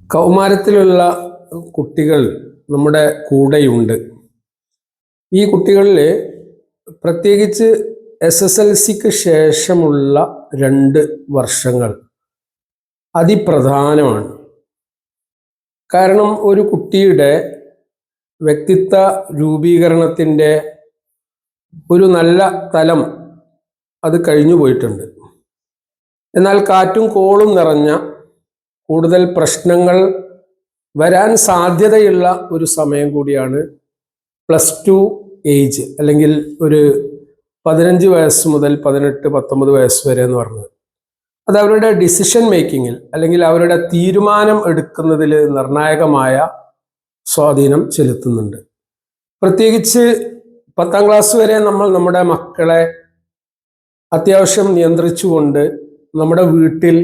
കൗമാരത്തിലുള്ള കുട്ടികൾ നമ്മുടെ കൂടെയുണ്ട്. ഈ കുട്ടികളിൽ പ്രത്യേകിച്ച് SSLCക്ക് ശേഷമുള്ള 2 വർഷങ്ങൾ അതിപ്രധാനമാണ്. കാരണം ഒരു കുട്ടിയുടെ വ്യക്തിത്വ രൂപീകരണത്തിൻ്റെ ഒരു നല്ല തലം അത് കഴിഞ്ഞു പോയിട്ടുണ്ട്. എന്നാൽ കാറ്റും കോളും നിറഞ്ഞ കൂടുതൽ പ്രശ്നങ്ങൾ വരാൻ സാധ്യതയുള്ള ഒരു സമയം കൂടിയാണ് +2 ഏജ്, അല്ലെങ്കിൽ ഒരു 15 വയസ്സ് മുതൽ 18-19 വയസ്സ് വരെ എന്ന് പറഞ്ഞത്. അത് അവരുടെ ഡിസിഷൻ മേക്കിങ്ങിൽ അല്ലെങ്കിൽ അവരുടെ തീരുമാനം എടുക്കുന്നതിൽ നിർണായകമായ സ്വാധീനം ചെലുത്തുന്നുണ്ട്. പ്രത്യേകിച്ച് 10ാം ക്ലാസ് വരെ നമ്മൾ നമ്മുടെ മക്കളെ അത്യാവശ്യം നിയന്ത്രിച്ചുകൊണ്ട് നമ്മുടെ വീട്ടിൽ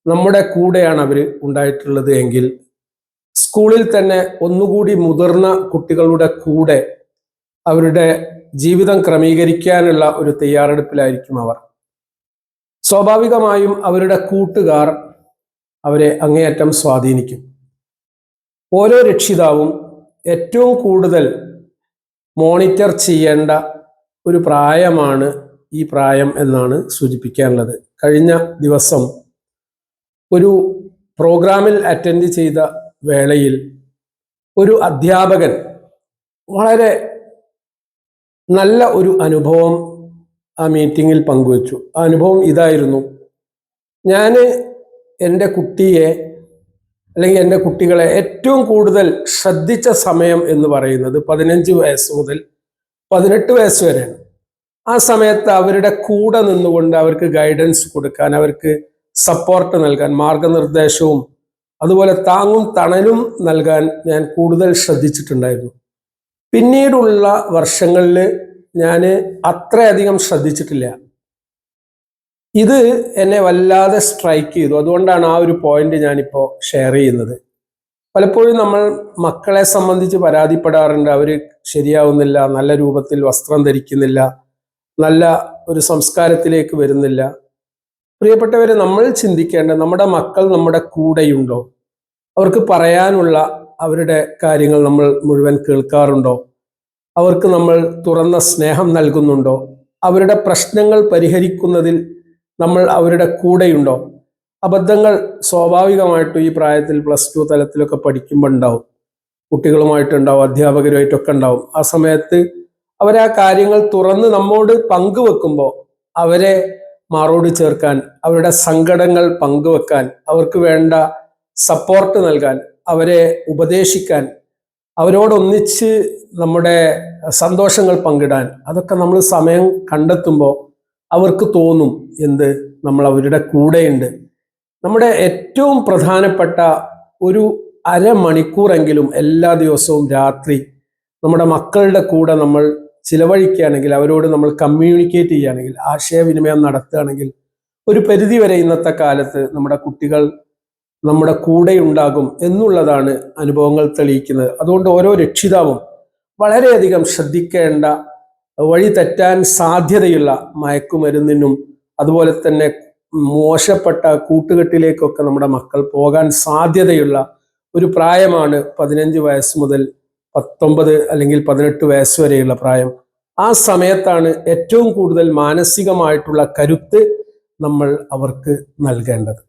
നമ്മുടെ കൂടെയാണ് അവർ ഉണ്ടായിട്ടുള്ളത് എങ്കിൽ, സ്കൂളിൽ തന്നെ ഒന്നുകൂടി മുതിർന്ന കുട്ടികളുടെ കൂടെ അവരുടെ ജീവിതം ക്രമീകരിക്കാനുള്ള ഒരു തയ്യാറെടുപ്പിലായിരിക്കും അവർ. സ്വാഭാവികമായും അവരുടെ കൂട്ടുകാർ അവരെ അങ്ങേയറ്റം സ്വാധീനിക്കും. ഓരോ രക്ഷിതാവും ഏറ്റവും കൂടുതൽ മോണിറ്റർ ചെയ്യേണ്ട ഒരു പ്രായമാണ് ഈ പ്രായം എന്നാണ് സൂചിപ്പിക്കാനുള്ളത്. കഴിഞ്ഞ ദിവസം ഒരു പ്രോഗ്രാമിൽ അറ്റൻഡ് ചെയ്ത വേളയിൽ ഒരു അധ്യാപകൻ വളരെ നല്ല ഒരു അനുഭവം ആ മീറ്റിങ്ങിൽ പങ്കുവച്ചു. ആ അനുഭവം ഇതായിരുന്നു: ഞാൻ എൻ്റെ കുട്ടിയെ അല്ലെങ്കിൽ എൻ്റെ കുട്ടികളെ ഏറ്റവും കൂടുതൽ ശ്രദ്ധിച്ച സമയം എന്ന് പറയുന്നത് 15 വയസ്സ് മുതൽ 18 വയസ്സ് വരെയാണ്. ആ സമയത്ത് അവരുടെ കൂടെ നിന്നുകൊണ്ട് അവർക്ക് ഗൈഡൻസ് കൊടുക്കാൻ, അവർക്ക് സപ്പോർട്ട് നൽകാൻ, മാർഗനിർദ്ദേശവും അതുപോലെ താങ്ങും തണലും നൽകാൻ ഞാൻ കൂടുതൽ ശ്രദ്ധിച്ചിട്ടുണ്ടായിരുന്നു. പിന്നീടുള്ള വർഷങ്ങളിൽ ഞാൻ അത്രയധികം ശ്രദ്ധിച്ചിട്ടില്ല. ഇത് എന്നെ വല്ലാതെ സ്ട്രൈക്ക് ചെയ്തു. അതുകൊണ്ടാണ് ആ ഒരു പോയിന്റ് ഞാനിപ്പോൾ ഷെയർ ചെയ്യുന്നത്. പലപ്പോഴും നമ്മൾ മക്കളെ സംബന്ധിച്ച് പരാതിപ്പെടാറുണ്ട്, അവർ ശരിയാവുന്നില്ല, നല്ല രൂപത്തിൽ വസ്ത്രം ധരിക്കുന്നില്ല, നല്ല ഒരു സംസ്കാരത്തിലേക്ക് വരുന്നില്ല. പ്രിയപ്പെട്ടവരെ, നമ്മൾ ചിന്തിക്കേണ്ട, നമ്മുടെ മക്കൾ നമ്മുടെ കൂടെയുണ്ടോ? അവർക്ക് പറയാനുള്ള അവരുടെ കാര്യങ്ങൾ നമ്മൾ മുഴുവൻ കേൾക്കാറുണ്ടോ? അവർക്ക് നമ്മൾ തുറന്ന സ്നേഹം നൽകുന്നുണ്ടോ? അവരുടെ പ്രശ്നങ്ങൾ പരിഹരിക്കുന്നതിൽ നമ്മൾ അവരുടെ കൂടെയുണ്ടോ? അബദ്ധങ്ങൾ സ്വാഭാവികമായിട്ടും ഈ പ്രായത്തിൽ +2 തലത്തിലൊക്കെ പഠിക്കുമ്പോൾ ഉണ്ടാവും, കുട്ടികളുമായിട്ടുണ്ടാവും, അധ്യാപകരുമായിട്ടൊക്കെ ഉണ്ടാവും. ആ സമയത്ത് അവരാ കാര്യങ്ങൾ തുറന്ന് നമ്മോട് പങ്കുവെക്കുമ്പോൾ അവരെ മാറോട് ചേർക്കാൻ, അവരുടെ സങ്കടങ്ങൾ പങ്കുവെക്കാൻ, അവർക്ക് വേണ്ട സപ്പോർട്ട് നൽകാൻ, അവരെ ഉപദേശിക്കാൻ, അവരോടൊന്നിച്ച് നമ്മുടെ സന്തോഷങ്ങൾ പങ്കിടാൻ, അതൊക്കെ നമ്മൾ സമയം കണ്ടെത്തുമ്പോൾ അവർക്ക് തോന്നും എന്ത്, നമ്മൾ അവരുടെ കൂടെയുണ്ട്. നമ്മുടെ ഏറ്റവും പ്രധാനപ്പെട്ട ഒരു അരമണിക്കൂറെങ്കിലും എല്ലാ ദിവസവും രാത്രി നമ്മുടെ മക്കളുടെ കൂടെ നമ്മൾ ചിലവഴിക്കുകയാണെങ്കിൽ, അവരോട് നമ്മൾ കമ്മ്യൂണിക്കേറ്റ് ചെയ്യുകയാണെങ്കിൽ, ആശയവിനിമയം നടത്തുകയാണെങ്കിൽ, ഒരു പരിധിവരെ ഇന്നത്തെ കാലത്ത് നമ്മുടെ കുട്ടികൾ നമ്മുടെ കൂടെ ഉണ്ടാകും എന്നുള്ളതാണ് അനുഭവങ്ങൾ തെളിയിക്കുന്നത്. അതുകൊണ്ട് ഓരോ രക്ഷിതാവും വളരെയധികം ശ്രദ്ധിക്കേണ്ട, വഴി തെറ്റാൻ സാധ്യതയുള്ള മയക്കുമരുന്നിനും അതുപോലെ തന്നെ മോശപ്പെട്ട കൂട്ടുകെട്ടിലേക്കൊക്കെ നമ്മുടെ മക്കൾ പോകാൻ സാധ്യതയുള്ള ഒരു പ്രായമാണ് 15 വയസ്സ് മുതൽ 19 അല്ലെങ്കിൽ 18 വയസ്സ് വരെയുള്ള പ്രായം. ആ സമയത്താണ് ഏറ്റവും കൂടുതൽ മാനസികമായിട്ടുള്ള കരുത്ത് നമ്മൾ അവർക്ക് നൽകേണ്ടത്.